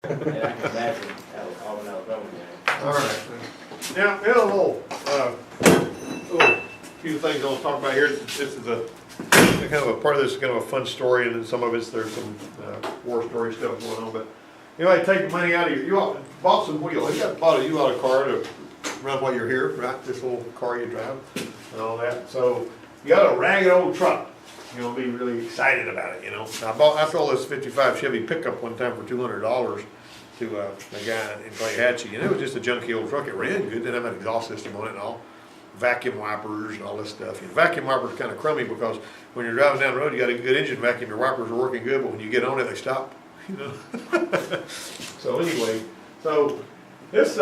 And I can imagine Auburn, Alabama game. All right. Now, in a little, few things I'll talk about here. This is a kind of a part of this is kind of a fun story, and then some of it's there's some war story stuff going on. But anyway, take the money out of you bought some wheels. You bought a U-Auto car to run while you're here, right? This little car you drive and all that. So you got a ragged old truck. You'll be really excited about it, you know. I sold this '55 Chevy pickup one time for $200 to a guy in Playhatchie, and it was just a junky old truck. It ran good, didn't have an exhaust system on it and all. Vacuum wipers and all this stuff. You know, vacuum wipers kind of crummy because when you're driving down the road, you got a good engine vacuum, your wipers are working good, but when you get on it, they stop, you know. So anyway, so this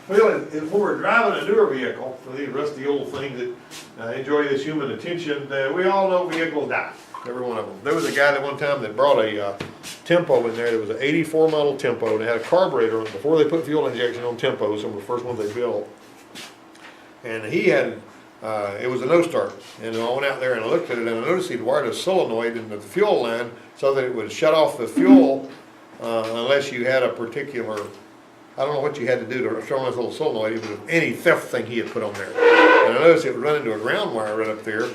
feeling is when we're driving a newer vehicle, for these rusty old things that enjoy this human attention, we all know vehicles die, every one of them. There was a guy that one time that brought a Tempo in there. There was an '84 model Tempo, and it had a carburetor on it before they put fuel injection on Tempos, some of the first ones they built. And he had, it was a no start, and I went out there and I looked at it, and I noticed he'd wired a solenoid into the fuel line so that it would shut off the fuel unless you had a particular, I don't know what you had to do to turn on this little solenoid, it was any theft thing he had put on there. And I noticed it would run into a ground wire right up there,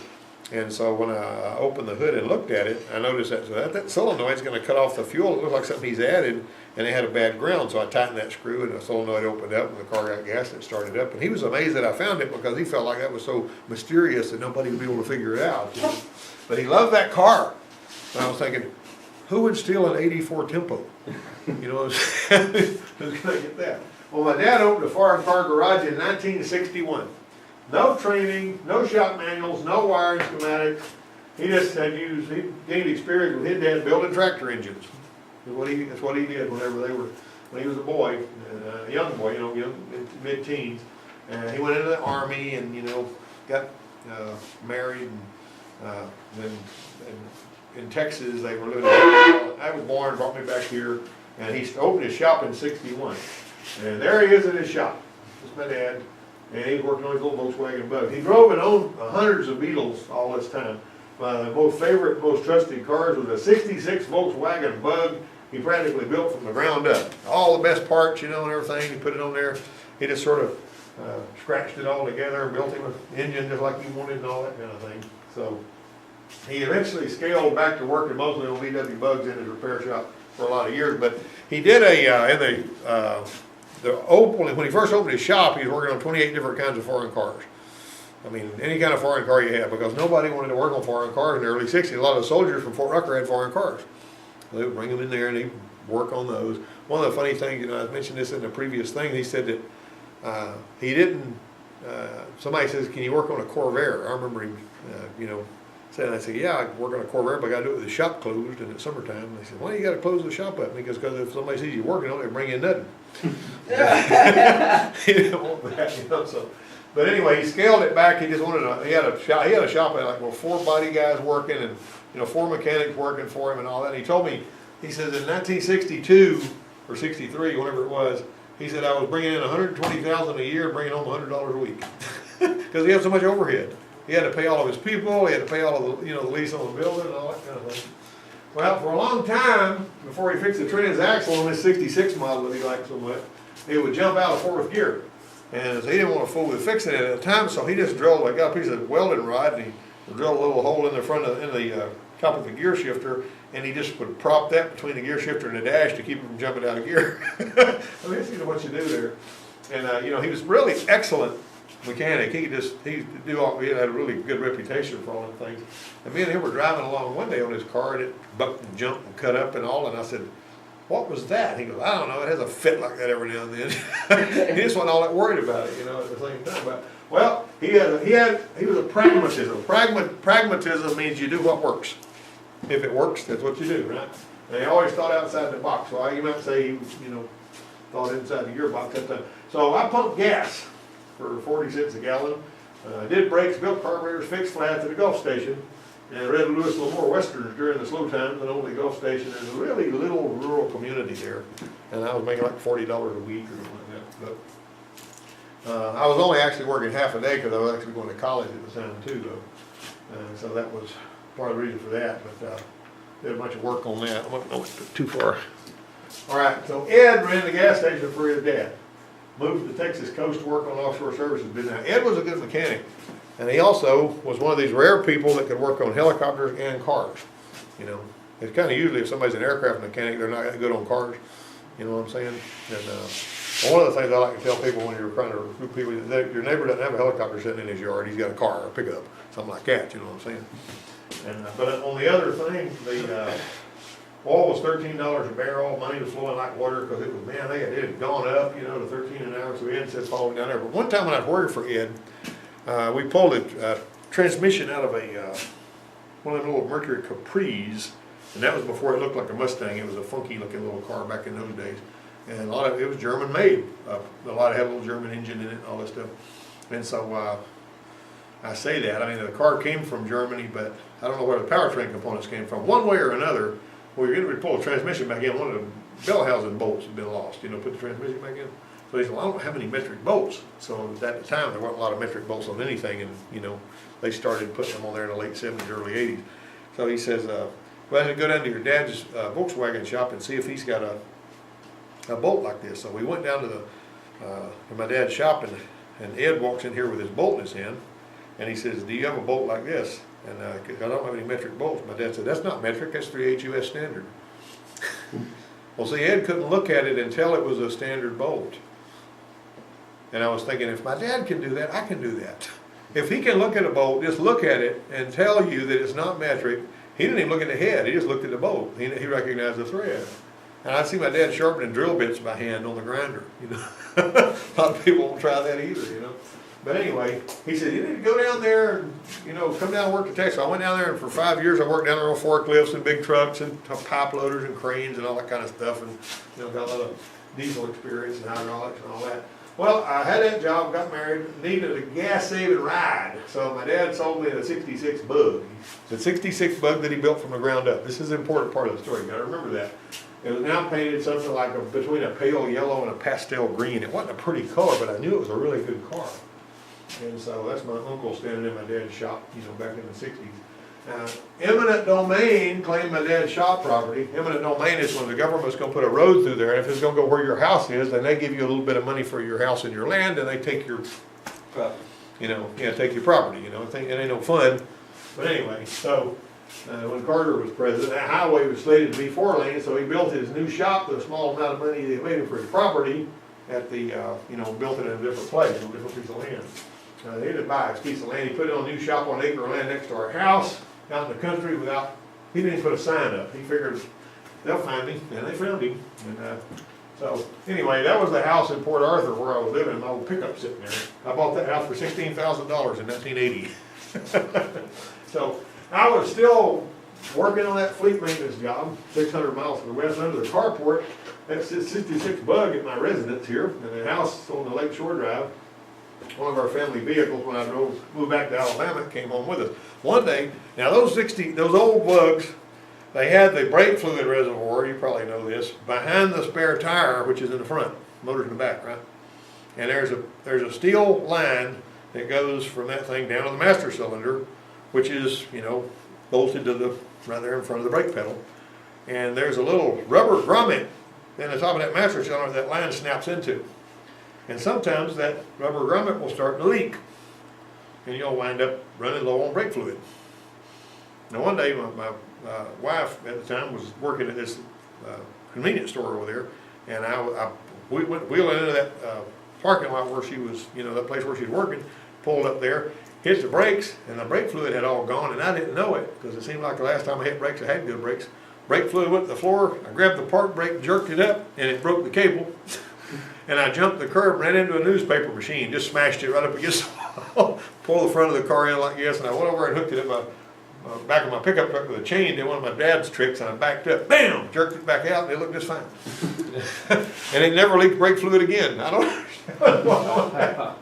and so when I opened the hood and looked at it, I noticed that solenoid's going to cut off the fuel. It looked like something he's added, and it had a bad ground, so I tightened that screw, and the solenoid opened up, and the car got gas, and it started up. And he was amazed that I found it because he felt like that was so mysterious that nobody would be able to figure it out. You know? But he loved that car. And I was thinking, who would steal an '84 Tempo? You know, who's going to get that? Well, my dad opened a foreign car garage in 1961. No training, no shop manuals, no wiring schematics. He just had he gained experience with his dad building tractor engines. That's what he did when he was a boy, a young boy, you know, mid-teens. And he went into the Army and, you know, got married, and then in Texas they were living. I was born, brought me back here, and he opened his shop in '61. And there he is in his shop. This is my dad. And he was working on his little Volkswagen Bug. He drove and owned hundreds of Beetles all this time. My most favorite, most trusted cars was a '66 Volkswagen Bug. He practically built from the ground up. All the best parts, you know, and everything. He put it on there. He just sort of scratched it all together and built him an engine just like he wanted and all that kind of thing. So he eventually scaled back to working mostly on VW Bugs in his repair shop for a lot of years. But he did when he first opened his shop, he was working on 28 different kinds of foreign cars. I mean, any kind of foreign car you had, because nobody wanted to work on foreign cars in the early '60s. A lot of the soldiers from Fort Rucker had foreign cars. They would bring them in there and they'd work on those. One of the funny things, you know, I mentioned this in the previous thing, he said that he didn't, somebody says, can you work on a Corvair? I remember him, you know, saying, I said, yeah, I can work on a Corvair, but I got to do it with the shop closed and it's summertime. And they said, why do you got to close the shop up? Because if somebody sees you working on it, they bring in nothing. He didn't want that, you know, so. But anyway, he scaled it back. He just wanted he had a shop that like, well, 4 body guys working and, you know, 4 mechanics working for him and all that. And he told me, he says in 1962 or '63, whatever it was, he said I was bringing in $120,000 a year, bringing home $100 a week, because he had so much overhead. He had to pay all of his people. He had to pay all of the, you know, the lease on the building and all that kind of thing. Well, for a long time before he fixed the transaxle on this '66 model that he liked so much, it would jump out of 4th gear. And so he didn't want to fool with fixing it at the time, so he just drilled, I got a piece of welding rod, and he drilled a little hole in the front of, in the top of the gear shifter, and he just would prop that between the gear shifter and the dash to keep it from jumping out of gear. I mean, that's, you know, what you do there. And you know, he was really excellent mechanic. He had a really good reputation for all them things. And me and him were driving along one day on his car, and it bucked and jumped and cut up and all, and I said, what was that? He goes, I don't know, it has a fit like that every now and then. He just wasn't all that worried about it, you know, at the same time. But, well, he was a pragmatism. Pragmatism means you do what works. If it works, that's what you do, right? And he always thought outside the box. Well, you might say he, you know, thought inside the gearbox that time. So I pumped gas for 40 cents a gallon. Did brakes, built carburetors, fixed flats at a Gulf station. And read Lewis Lamore Westerns during the slow times, and only Gulf station. There's a really little rural community there, and I was making like $40 a week or something like that. But I was only actually working half a day because I was actually going to college at the time too, though. So that was part of the reason for that. But did a bunch of work on that. I went too far. All right, so Ed ran the gas station for his dad. Moved to the Texas coast to work on offshore services. Now, Ed was a good mechanic, and he also was one of these rare people that could work on helicopters and cars. You know, it's kind of usually if somebody's an aircraft mechanic, they're not that good on cars. You know what I'm saying? And one of the things I like to tell people when you're trying to recruit people, that your neighbor doesn't have a helicopter sitting in his yard, he's got a car or a pickup, something like that, you know what I'm saying? And, but on the other thing, the oil was $13 a barrel, money was flowing like water, because it was, man, it had gone up, you know, to 13 an hour, so Ed said following down there. But one time when I was working for Ed, we pulled a transmission out of one of the little Mercury Capris, and that was before it looked like a Mustang. It was a funky looking little car back in those days. And a lot of it was German made. A lot of it had a little German engine in it and all that stuff. And so I say that, I mean, the car came from Germany, but I don't know where the powertrain components came from. One way or another, when you're getting ready to pull the transmission back in, one of the bell housing bolts had been lost, you know, put the transmission back in. So he said, well, I don't have any metric bolts. So at the time, there wasn't a lot of metric bolts on anything, and, you know, they started putting them on there in the late 70s, early 80s. So he says, well, I go down to your dad's Volkswagen shop and see if he's got a bolt like this. So we went down to my dad's shop, and Ed walks in here with his bolt in his hand, and he says, do you have a bolt like this? And I don't have any metric bolts. My dad said, that's not metric, that's 3/8 US standard. Well, see, Ed couldn't look at it and tell it was a standard bolt. And I was thinking, if my dad can do that, I can do that. If he can look at a bolt, just look at it and tell you that it's not metric. He didn't even look at the head, he just looked at the bolt. He recognized the thread. And I see my dad sharpening drill bits by hand on the grinder, you know. A lot of people won't try that either, you know. But anyway, he said, you need to go down there and, you know, come down and work at Texas. So I went down there, and for 5 years I worked down there on forklifts and big trucks and pipe loaders and cranes and all that kind of stuff, and, you know, got a lot of diesel experience and hydraulics and all that. Well, I had that job, got married, needed a gas-saving ride. So my dad sold me the 66 Bug. The 66 Bug that he built from the ground up. This is an important part of the story, you gotta remember that. It was now painted something like between a pale yellow and a pastel green. It wasn't a pretty color, but I knew it was a really good car. And so that's my uncle standing in my dad's shop, you know, back in the 60s. Eminent domain claimed my dad's shop property. Eminent domain is when the government's going to put a road through there, and if it's going to go where your house is, then they give you a little bit of money for your house and your land, and they take your, take your property. You know, it ain't no fun. But anyway, so when Carter was president, that highway was slated to be 4 lanes, so he built his new shop with a small amount of money they made him for his property at the, built it in a different place, on a different piece of land. He didn't buy his piece of land. He put it on a new shop on an acre of land next to our house, out in the country he didn't even put a sign up. He figured they'll find him, and they found him. And so anyway, that was the house in Port Arthur where I was living, my old pickup sitting there. I bought that house for $16,000 in 1980. So I was still working on that fleet maintenance job, 600 miles to the west under the carport. That's 66 Bug at my residence here, and the house on the Lake Shore Drive. One of our family vehicles, when I moved back to Alabama, came home with us. One day, now those old Bugs, they had the brake fluid reservoir, you probably know this, behind the spare tire, which is in the front, motor's in the back, right? And there's a steel line that goes from that thing down to the master cylinder, which is, bolted to right there in front of the brake pedal. And there's a little rubber grommet in the top of that master cylinder that line snaps into. And sometimes that rubber grommet will start to leak, and you'll wind up running low on brake fluid. Now one day my wife at the time was working at this convenience store over there, and we went wheeling into that parking lot where she was, that place where she was working, pulled up there, hit the brakes, and the brake fluid had all gone, and I didn't know it, because it seemed like the last time I hit brakes, I had good brakes. Brake fluid went to the floor, I grabbed the park brake, jerked it up, and it broke the cable. And I jumped the curb, ran into a newspaper machine, just smashed it right up against the wall, pulled the front of the car in like this, and I went over and hooked it at my back of my pickup truck with a chain, did one of my dad's tricks, and I backed up, bam, jerked it back out, and it looked just fine. And it never leaked brake fluid again. I don't understand.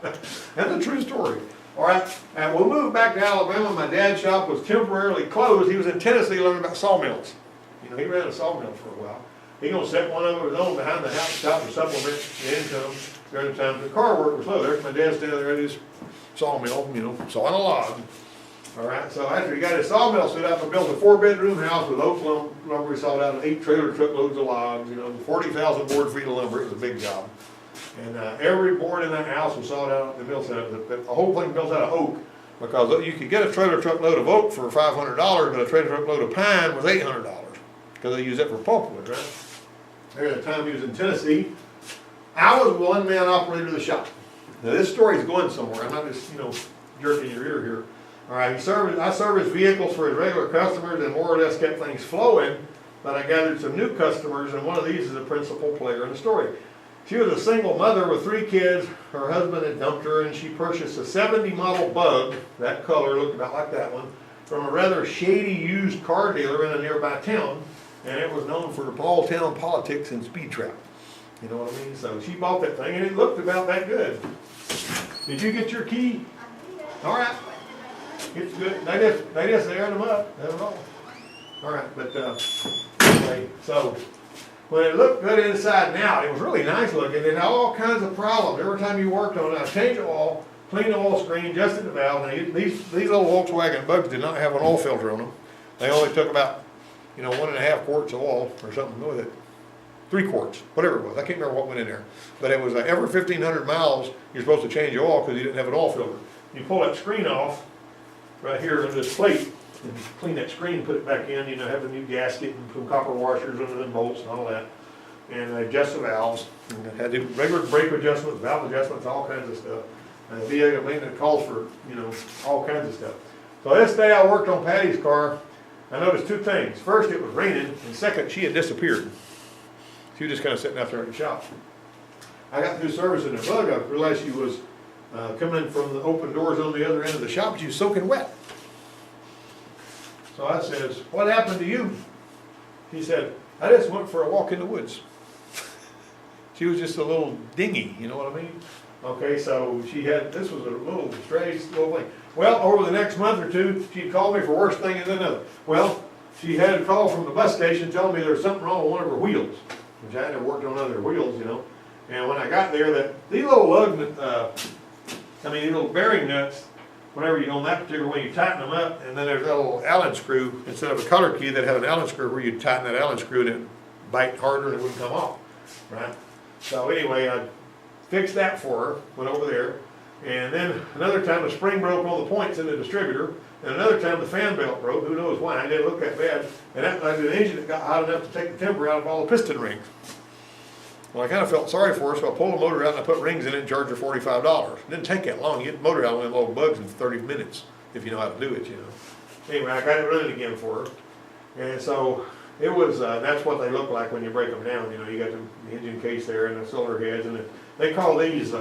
That's a true story. All right, and we moved back to Alabama. My dad's shop was temporarily closed. He was in Tennessee learning about sawmills. He ran a sawmill for a while. He gonna set one of his own behind the house shop to supplement the income during the time the car work was slow. There's my dad standing there at his sawmill, sawing a log. All right, so after he got his sawmill set up, I built a 4-bedroom house with oak lumber. We sawed out 8 trailer truckloads of logs, 40,000 board feet of lumber. It was a big job. And every board in that house was sawed out at the mill setup. The whole thing built out of oak, because you could get a trailer truckload of oak for $500, but a trailer truckload of pine was $800, because they use it for pulpwood, right? There at the time he was in Tennessee, I was one-man operator of the shop. Now this story's going somewhere. I'm not just, jerking your ear here. All right, I serviced vehicles for his regular customers and more or less kept things flowing, but I gathered some new customers, and one of these is a principal player in the story. She was a single mother with 3 kids. Her husband had dumped her, and she purchased a 70 model Bug, that color looked about like that one, from a rather shady used car dealer in a nearby town, and it was known for ball town politics and speed trap. You know what I mean? So she bought that thing, and it looked about that good. Did you get your key? All right. It's good. They just aired them up. That's all. All right, but anyway, so when it looked good inside and out, it was really nice looking. It had all kinds of problems. Every time you worked on it, change the oil, clean the oil screen, adjusted the valve. Now, these little Volkswagen Bugs did not have an oil filter on them. They only took about 1.5 quarts of oil or something with it. 3 quarts, whatever it was. I can't remember what went in there. But it was every 1,500 miles, you're supposed to change the oil because you didn't have an oil filter. You pull that screen off right here under this plate, and you clean that screen, put it back in, have a new gasket and some copper washers under the bolts and all that. And adjust the valves. And I had to do regular brake adjustments, valve adjustments, all kinds of stuff. And the vehicle maintenance calls for, all kinds of stuff. So this day I worked on Patty's car. I noticed 2 things. First, it was raining, and second, she had disappeared. She was just kind of sitting out there in the shop. I got through servicing the Bug. I realized she was coming in from the open doors on the other end of the shop. She was soaking wet. So I says, "What happened to you?" She said, "I just went for a walk in the woods." She was just a little dingy, you know what I mean? Okay, so this was a little strange little thing. Well, over the next month or 2, she'd call me for worse thing than another. Well, she had a call from the bus station telling me there was something wrong with one of her wheels, which I had never worked on other wheels, And when I got there, these little these little bearing nuts, whenever you on that particular one, you tighten them up, and then there's that little Allen screw, instead of a color key that had an Allen screw where you tighten that Allen screw and it bite harder and it wouldn't come off, right? So anyway, I fixed that for her, went over there, and then another time the spring broke on the points in the distributor, and another time the fan belt broke, who knows why, it didn't look that bad, and that was an engine that got hot enough to take the temper out of all the piston rings. Well, I kind of felt sorry for her, so I pulled the motor out and I put rings in it and charged her $45. It didn't take that long. You get the motor out of them little Bugs in 30 minutes, if you know how to do it, Anyway, I got it running again for her. And so it was, that's what they look like when you break them down. You got the engine case there and the cylinder heads, and they call these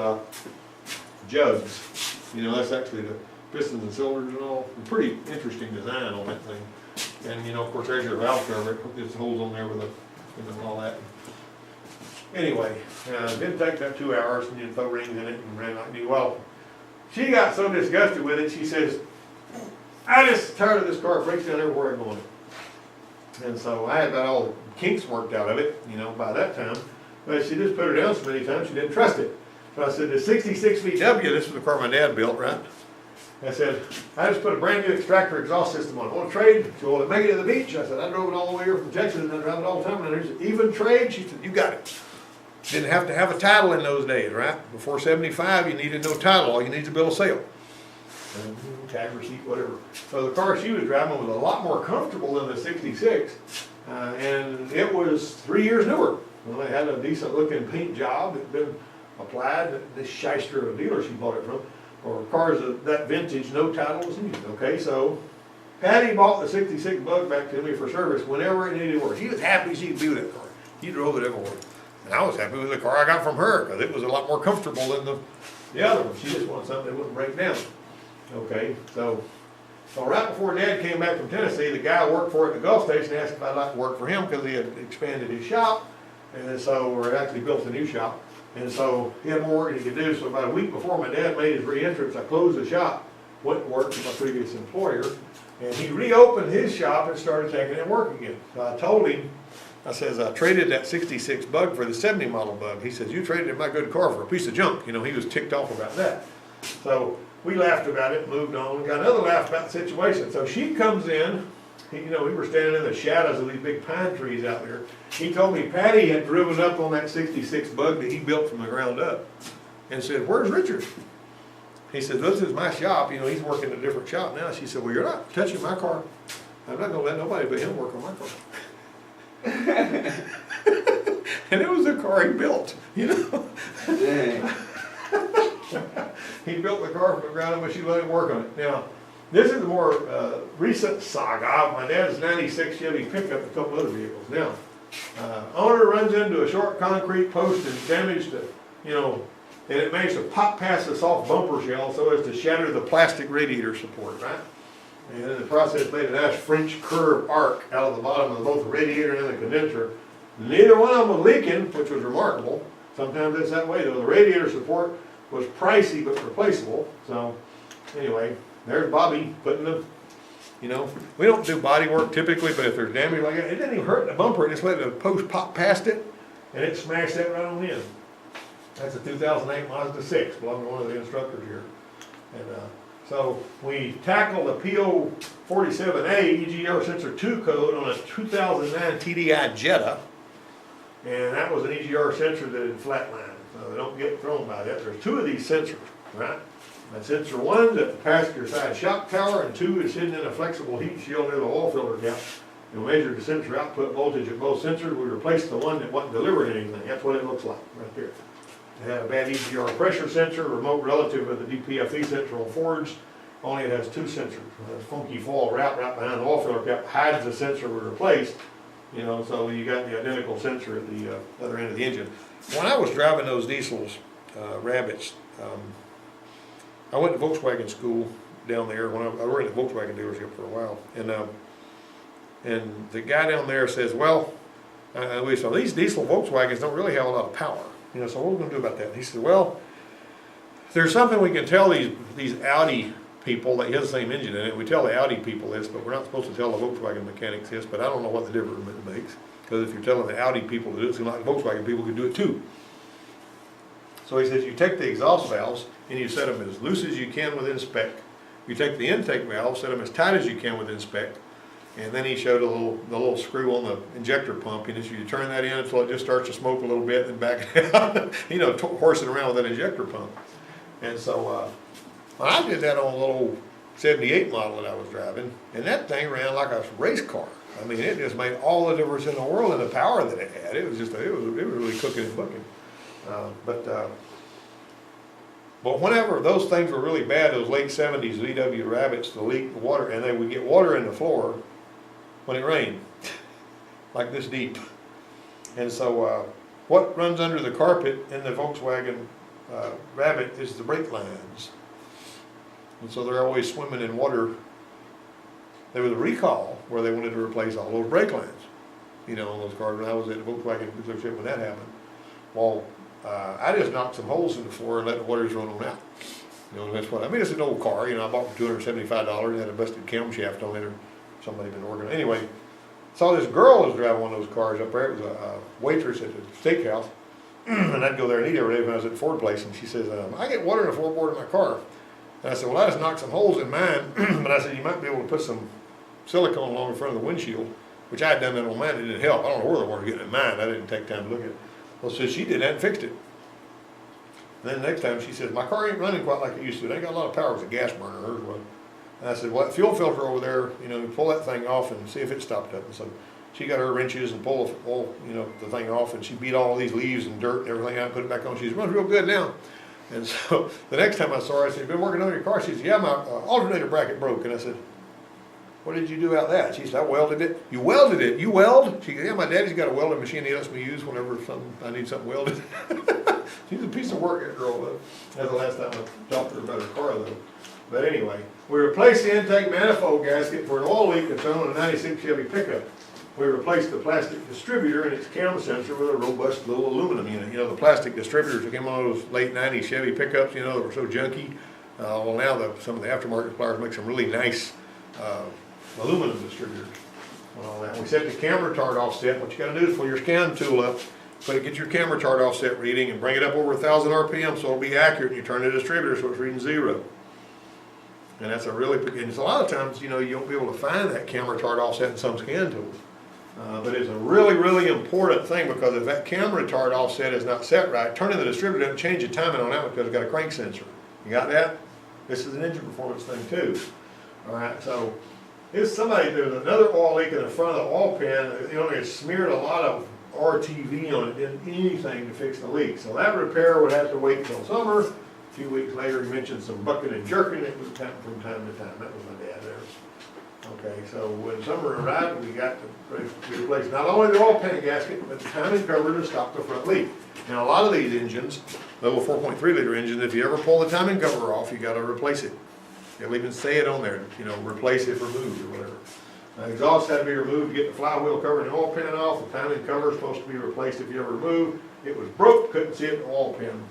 jugs. That's actually the pistons and cylinders and all. Pretty interesting design on that thing. And of course, there's your valve cover. There's holes on there with all that. Anyway, it didn't take that 2 hours, and you throw rings in it and ran like me. Well, she got so disgusted with it, she says, "I just tired of this car, it breaks down everywhere I'm going." And so I had got all the kinks worked out of it, by that time. But she just put her down so many times, she didn't trust it. So I said, the 66 VW, this was the car my dad built, right? I said, "I just put a brand new extractor exhaust system on it. Want to trade?" She said, "Will it make it to the beach?" I said, "I drove it all the way here from Texas and I drive it all the time." And there's even trade? She said, "You got it." Didn't have to have a title in those days, right? Before 75, you needed no title. All you need is a bill of sale. Tag receipt, whatever. So the car she was driving was a lot more comfortable than the 66. And it was 3 years newer. Well, it had a decent looking paint job. It had been applied. This shyster of a dealer she bought it from. Or cars of that vintage, no title was used. Okay, so Patty bought the 66 Bug back to me for service whenever it needed work. She was happy she could be with that car. She drove it everywhere. And I was happy with the car I got from her because it was a lot more comfortable than the other one. She just wanted something that wouldn't break down. Okay, so right before Dad came back from Tennessee, the guy I worked for at the Gulf Station asked if I'd like to work for him because he had expanded his shop, or actually built a new shop. And so he had more work he could do. So about a week before my dad made his re-entrance, I closed the shop, went to work with my previous employer, and he reopened his shop and started taking it work again. So I told him, I says, "I traded that 66 Bug for the 70 model Bug." He says, "You traded my good car for a piece of junk." He was ticked off about that. So we laughed about it, moved on, got another laugh about the situation. So she comes in, we were standing in the shadows of these big pine trees out there. He told me Patty had driven up on that 66 Bug that he built from the ground up and said, "Where's Richard?" He said, "This is my shop, he's working in a different shop now." She said, "Well, you're not touching my car. I'm not gonna let nobody but him work on my car." And it was a car he built, Dang. He built the car from the ground up, but she let him work on it. Now, this is a more recent saga. My dad's 96 Chevy pickup and a couple other vehicles. Now, owner runs into a short concrete post and damaged it, and it managed to pop past the soft bumper shell so as to shatter the plastic radiator support, right? And in the process made a nice French curve arc out of the bottom of both the radiator and the condenser. Neither one of them was leaking, which was remarkable. Sometimes it's that way though. The radiator support was pricey but replaceable. So anyway, there's Bobby putting the, we don't do body work typically, but if there's damage like that, it didn't even hurt the bumper. It just let the post pop past it and it smashed that right on in. That's a 2008 Mazda 6, belonging to one of the instructors here. And so we tackled the PO47A EGR Sensor 2 code on a 2009 TDI Jetta. And that was an EGR sensor that had flatlined, so don't get thrown by that. There's two of these sensors, right? And sensor one's at the passenger side shock tower, and two is hidden in a flexible heat shield near the oil filter gap. We measured the sensor output voltage at both sensors. We replaced the one that wasn't delivering anything. That's what it looks like right there. It had a bad EGR pressure sensor, remote relative of the DPFE sensor on Fords, only it has two sensors. A funky foil wrap right behind the oil filter cap hides the sensor we replaced, so you got the identical sensor at the other end of the engine. When I was driving those diesels, Rabbits, I went to Volkswagen school down there when I worked at the Volkswagen dealership for a while, and the guy down there says, "Well, so these diesel Volkswagens don't really have a lot of power, so what are we going to do about that?" And he said, "Well, there's something we can tell these Audi people that has the same engine in it. We tell the Audi people this, but we're not supposed to tell the Volkswagen mechanics this, but I don't know what the difference it makes, because if you're telling the Audi people to do it, it seems like Volkswagen people could do it too." So he says, you take the exhaust valves and you set them as loose as you can within spec. You take the intake valves, set them as tight as you can within spec. And then he showed the little screw on the injector pump, and you turn that in until it just starts to smoke a little bit and back it out, horsing around with that injector pump. And so I did that on a little 78 model that I was driving, and that thing ran like a race car. I mean, it just made all the difference in the world in the power that it had. It was really cooking and booking. But whenever those things were really bad, those late 70s VW Rabbits, the leak, the water, and they would get water in the floor when it rained, like this deep. And so what runs under the carpet in the Volkswagen Rabbit is the brake lines. And so they're always swimming in water. There was a recall where they wanted to replace all those brake lines, on those cars. When I was at the Volkswagen dealership when that happened. Well, I just knocked some holes in the floor and let the waters run on out. That's what I mean. It's an old car. I bought it for $275. It had a busted camshaft on it, or somebody been working. Anyway, saw this girl was driving one of those cars up there. It was a waitress at the steakhouse, and I'd go there and eat every day when I was at the Ford place. And she says, "I get water in the floorboard of my car." And I said, "Well, I just knocked some holes in mine." But I said, "You might be able to put some silicone along the front of the windshield," which I had done that on mine. It didn't help. I don't know where the water was getting in mine. I didn't take time to look at it. Well, so she did that and fixed it. And then the next time she says, "My car ain't running quite like it used to. It ain't got a lot of power. It's a gas burner." Hers was. And I said, "Well, that fuel filter over there, pull that thing off and see if it stopped up." And so she got her wrenches and pulled the thing off, and she beat all these leaves and dirt and everything out and put it back on. She said, "Runs real good now." And so the next time I saw her, I said, "You been working on your car?" She said, "Yeah, my alternator bracket broke." And I said, "What did you do out that?" She said, "I welded it." "You welded it? You weld?" She said, "Yeah, my daddy's got a welding machine he lets me use whenever I need something welded." She's a piece of work, that girl, though. That's the last time I talked to her about her car, though. But anyway, we replaced the intake manifold gasket for an oil leak that's on a 96 Chevy pickup. We replaced the plastic distributor and its cam sensor with a robust little aluminum unit. The plastic distributors that came on those late 90s Chevy pickups, that were so junky. Well, now some of the aftermarket suppliers make some really nice aluminum distributors and all that. We set the camera retard offset. What you got to do is pull your scan tool up, get your camera retard offset reading, and bring it up over 1,000 RPM so it'll be accurate. And you turn the distributor so it's reading 0. And that's a really, and a lot of times, you know, you won't be able to find that camera retard offset in some scan tools. But it's a really, really important thing, because if that camera retard offset is not set right, turning the distributor doesn't change the timing on that one because it's got a crank sensor. You got that? This is an engine performance thing too. All right, so there's another oil leak in the front of the oil pan. You know, it smeared a lot of RTV on it, didn't do anything to fix the leak. So that repair would have to wait till summer. A few weeks later, he mentioned some bucking and jerking. It would happen from time to time. That was my dad there. Okay, so when summer arrived, we got to replace not only the oil pan gasket, but the timing cover to stop the front leak. Now, a lot of these engines, little 4.3 liter engines, if you ever pull the timing cover off, you got to replace it. They'll even say it on there, you know, replace it, removed, or whatever. The exhaust had to be removed to get the flywheel cover and the oil pan off. The timing cover is supposed to be replaced if you ever move. It was broke, couldn't see it, the oil pan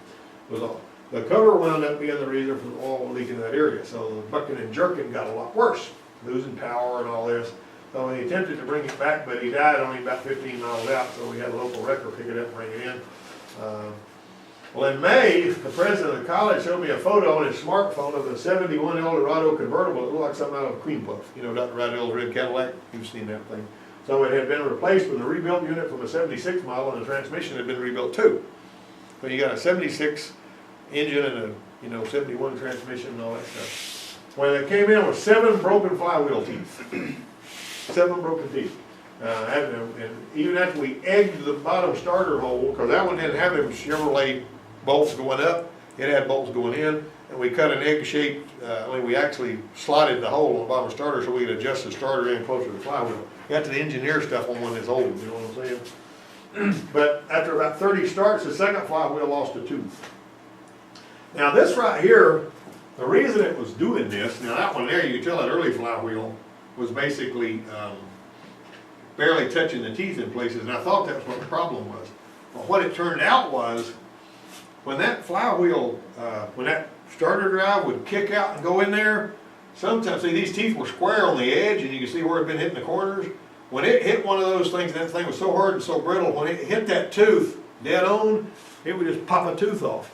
was off. The cover wound up being the reason for the oil leak in that area, so the bucking and jerking got a lot worse, losing power and all this. So he attempted to bring it back, but he died only about 15 miles out, so we had a local wrecker pick it up and bring it in. Well, in May, the president of the college showed me a photo on his smartphone of the 71 Eldorado convertible. It looked like something out of a Queen Puff. You know, Dr. Rydell's red Cadillac? You've seen that thing. So it had been replaced with a rebuilt unit from a 76 model, and the transmission had been rebuilt too. So you got a 76 engine and a, you know, 71 transmission and all that stuff. Well, it came in with 7 broken flywheel teeth. 7 broken teeth. And even after we egged the bottom starter hole, because that one didn't have them Chevrolet bolts going up, it had bolts going in, and we cut an egg shape, we actually slotted the hole on the bottom starter so we could adjust the starter in closer to the flywheel. Got to the engineer stuff on one that's old, you know what I'm saying? But after about 30 starts, the second flywheel lost a tooth. Now this right here, the reason it was doing this, now that one there, you can tell that early flywheel was basically barely touching the teeth in places, and I thought that's what the problem was. But what it turned out was, when that flywheel, when that starter drive would kick out and go in there, sometimes, see, these teeth were square on the edge, and you can see where it had been hitting the corners. When it hit one of those things, and that thing was so hard and so brittle, when it hit that tooth dead on, it would just pop a tooth off.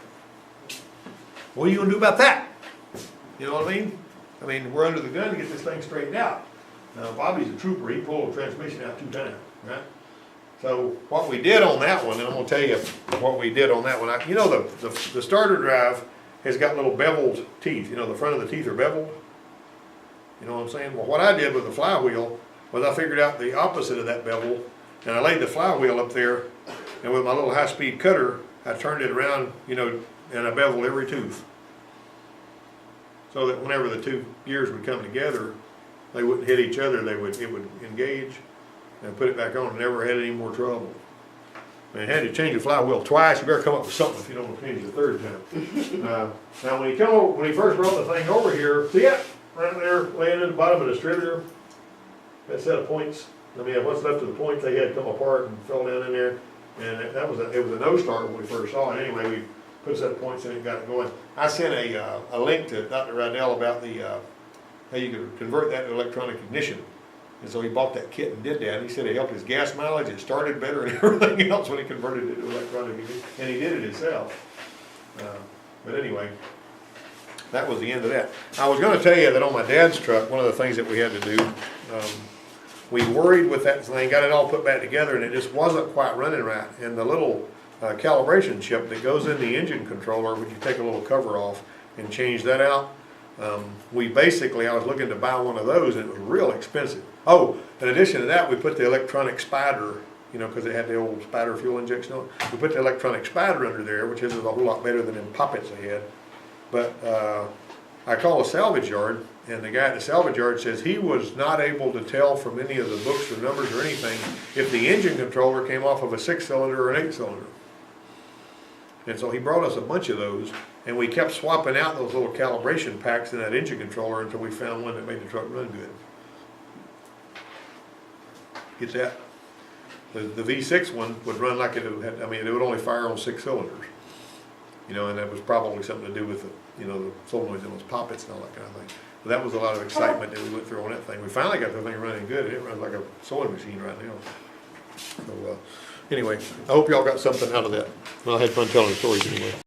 What are you gonna do about that? You know what I mean? I mean, we're under the gun to get this thing straightened out. Now, Bobby's a trooper. He pulled the transmission out 2 times, right? So what we did on that one, and I'm gonna tell you what we did on that one. You know, the starter drive has got little beveled teeth. You know, the front of the teeth are beveled. You know what I'm saying? Well, what I did with the flywheel was I figured out the opposite of that bevel, and I laid the flywheel up there, and with my little high-speed cutter, I turned it around, you know, and I beveled every tooth, so that whenever the 2 gears would come together, they wouldn't hit each other. It would engage and put it back on, and never had any more trouble. I mean, had to change the flywheel twice. You better come up with something if you don't want to change it the 3rd time. Now, when he first brought the thing over here, see it right there, laying in the bottom of the distributor. That set of points. I mean, what's left of the points, they had come apart and fell down in there, and it was a no starter when we first saw it. Anyway, we put a set of points in it and got it going. I sent a link to Dr. Rydell about the how you could convert that to electronic ignition. And so he bought that kit and did that. And he said it helped his gas mileage, it started better and everything else when he converted it to electronic ignition. And he did it himself. But anyway, that was the end of that. I was going to tell you that on my dad's truck, one of the things that we had to do, we worried with that thing, got it all put back together, and it just wasn't quite running right. And the little calibration chip that goes in the engine controller, when you take a little cover off and change that out, I was looking to buy one of those, and it was real expensive. Oh, in addition to that, we put the electronic spider, you know, because it had the old spider fuel injection on it. We put the electronic spider under there, which is a whole lot better than them poppets they had. But I called a salvage yard, and the guy at the salvage yard says he was not able to tell from any of the books or numbers or anything if the engine controller came off of a 6-cylinder or an 8-cylinder. And so he brought us a bunch of those, and we kept swapping out those little calibration packs in that engine controller until we found one that made the truck run good. Get that? The V6 one would run like it had, I mean, it would only fire on 6 cylinders. You know, and that was probably something to do with the, you know, the solenoids and those poppets and all that kind of thing. But that was a lot of excitement that we went through on that thing. We finally got the thing running good. It runs like a sewing machine right now. So anyway, I hope y'all got something out of that. Well, I had fun telling the stories anyway.